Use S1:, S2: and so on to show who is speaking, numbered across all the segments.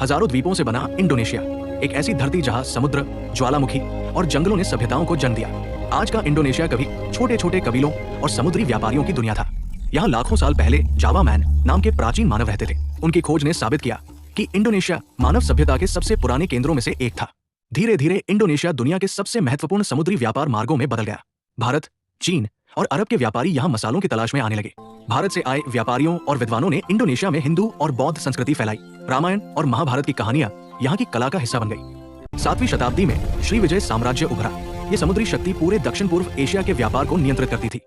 S1: हजारों द्वीपों से बना इंडोनेशिया, एक ऐसी धरती जहां समुद्र, ज्वालामुखी और जंगलों ने सभ्यताओं को जन्म दिया। आज का इंडोनेशिया कभी छोटे छोटे कबीलों और समुद्री व्यापारियों की दुनिया था। यहाँ लाखों साल पहले जावा मैन नाम के प्राचीन मानव रहते थे। उनकी खोज ने साबित किया कि इंडोनेशिया मानव सभ्यता के सबसे पुराने केंद्रों में से एक था। धीरे धीरे इंडोनेशिया दुनिया के सबसे महत्वपूर्ण समुद्री व्यापार मार्गों में बदल गया। भारत, चीन और अरब के व्यापारी यहाँ मसालों की तलाश में आने लगे। भारत से आए व्यापारियों और विद्वानों ने इंडोनेशिया में हिंदू और बौद्ध संस्कृति फैलाई। रामायण और महाभारत की कहानियां यहाँ की कला का हिस्सा बन गई। 7वीं शताब्दी में श्रीविजय साम्राज्य उभरा। ये समुद्री शक्ति पूरे दक्षिण पूर्व एशिया के व्यापार को नियंत्रित करती थी।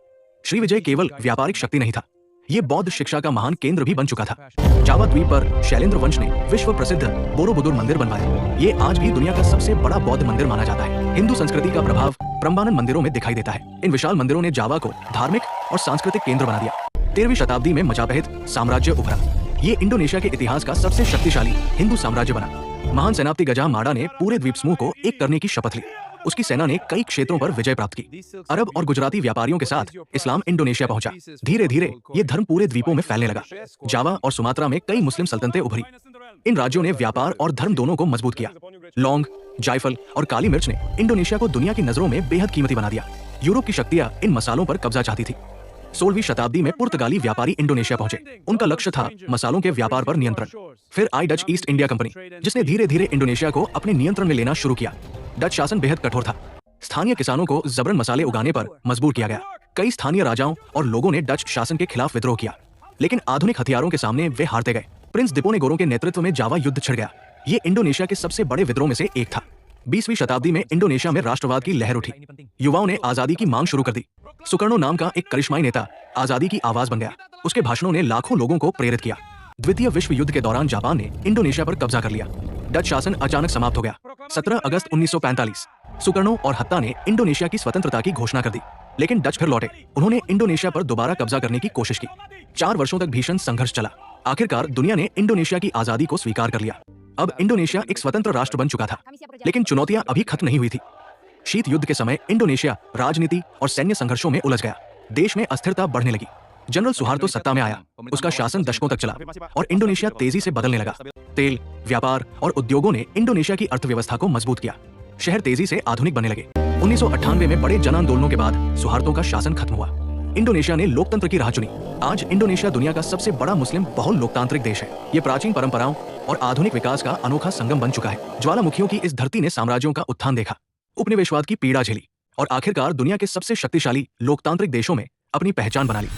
S1: श्रीविजय केवल व्यापारिक शक्ति नहीं था, ये बौद्ध शिक्षा का महान केंद्र भी बन चुका था। जावा द्वीप पर शैलेंद्र वंश ने विश्व प्रसिद्ध बोरोबुदुर मंदिर बनवाया। ये आज भी दुनिया का सबसे बड़ा बौद्ध मंदिर माना जाता है। हिंदू संस्कृति का प्रभाव प्रम्बानन मंदिरों में दिखाई देता है। इन विशाल मंदिरों ने जावा को धार्मिक और सांस्कृतिक केंद्र बना दिया। 13वीं शताब्दी में मजापहित साम्राज्य उभरा। ये इंडोनेशिया के इतिहास का सबसे शक्तिशाली हिंदू साम्राज्य बना। महान सेनापति गजा माड़ा ने पूरे द्वीप समूह को एक करने की शपथ ली। उसकी सेना ने कई क्षेत्रों पर विजय प्राप्त की। अरब और गुजराती व्यापारियों के साथ इस्लाम इंडोनेशिया पहुंचा। धीरे धीरे ये धर्म पूरे द्वीपों में फैलने लगा। जावा और सुमात्रा में कई मुस्लिम सल्तनतें उभरी। इन राज्यों ने व्यापार और धर्म दोनों को मजबूत किया। लौंग, जायफल और काली मिर्च ने इंडोनेशिया को दुनिया की नजरों में बेहद कीमती बना दिया। यूरोप की शक्तियां इन मसालों पर कब्जा चाहती थी। 16वीं शताब्दी में पुर्तगाली व्यापारी इंडोनेशिया पहुंचे। उनका लक्ष्य था मसालों के व्यापार पर नियंत्रण। फिर आई डच ईस्ट इंडिया कंपनी, जिसने धीरे धीरे इंडोनेशिया को अपने नियंत्रण में लेना शुरू किया। डच शासन बेहद कठोर था। स्थानीय किसानों को जबरन मसाले उगाने पर मजबूर किया गया। कई स्थानीय राजाओं और लोगों ने डच शासन के खिलाफ विद्रोह किया, लेकिन आधुनिक हथियारों के सामने वे हारते गए। प्रिंस दिपोनेगोरो के नेतृत्व में जावा युद्ध छिड़ गया। ये इंडोनेशिया के सबसे बड़े विद्रोह में से एक था। 20वीं शताब्दी में इंडोनेशिया में राष्ट्रवाद की लहर उठी। युवाओं ने आजादी की मांग शुरू कर दी। सुकर्णो नाम का एक करिश्माई नेता आजादी की आवाज बन गया। उसके भाषणों ने लाखों लोगों को प्रेरित किया। द्वितीय विश्व युद्ध के दौरान जापान ने इंडोनेशिया पर कब्जा कर लिया। डच शासन अचानक समाप्त हो गया। 17 अगस्त 1945 सुकर्णो और हत्ता ने इंडोनेशिया की स्वतंत्रता की घोषणा कर दी, लेकिन डच फिर लौटे। उन्होंने इंडोनेशिया पर दोबारा कब्जा करने की कोशिश की। 4 वर्षों तक भीषण संघर्ष चला। आखिरकार दुनिया ने इंडोनेशिया की आजादी को स्वीकार कर लिया। अब इंडोनेशिया एक स्वतंत्र राष्ट्र बन चुका था, लेकिन चुनौतियां अभी खत्म नहीं हुई थी। शीत युद्ध के समय इंडोनेशिया राजनीति और सैन्य संघर्षों में उलझ गया। देश में अस्थिरता बढ़ने लगी। जनरल सुहार्तो सत्ता में आया। उसका शासन दशकों तक चला और इंडोनेशिया तेजी से बदलने लगा। तेल, व्यापार और उद्योगों ने इंडोनेशिया की अर्थव्यवस्था को मजबूत किया। शहर तेजी से आधुनिक बनने लगे। 1998 में बड़े जन आंदोलनों के बाद सुहार्तो का शासन खत्म हुआ। इंडोनेशिया ने लोकतंत्र की राह चुनी। आज इंडोनेशिया दुनिया का सबसे बड़ा मुस्लिम बहुल लोकतांत्रिक देश है। ये प्राचीन परंपराओं और आधुनिक विकास का अनोखा संगम बन चुका है। ज्वालामुखियों की इस धरती ने साम्राज्यों का उत्थान देखा, उपनिवेशवाद की पीड़ा झेली और आखिरकार दुनिया के सबसे शक्तिशाली लोकतांत्रिक देशों में अपनी पहचान बना ली।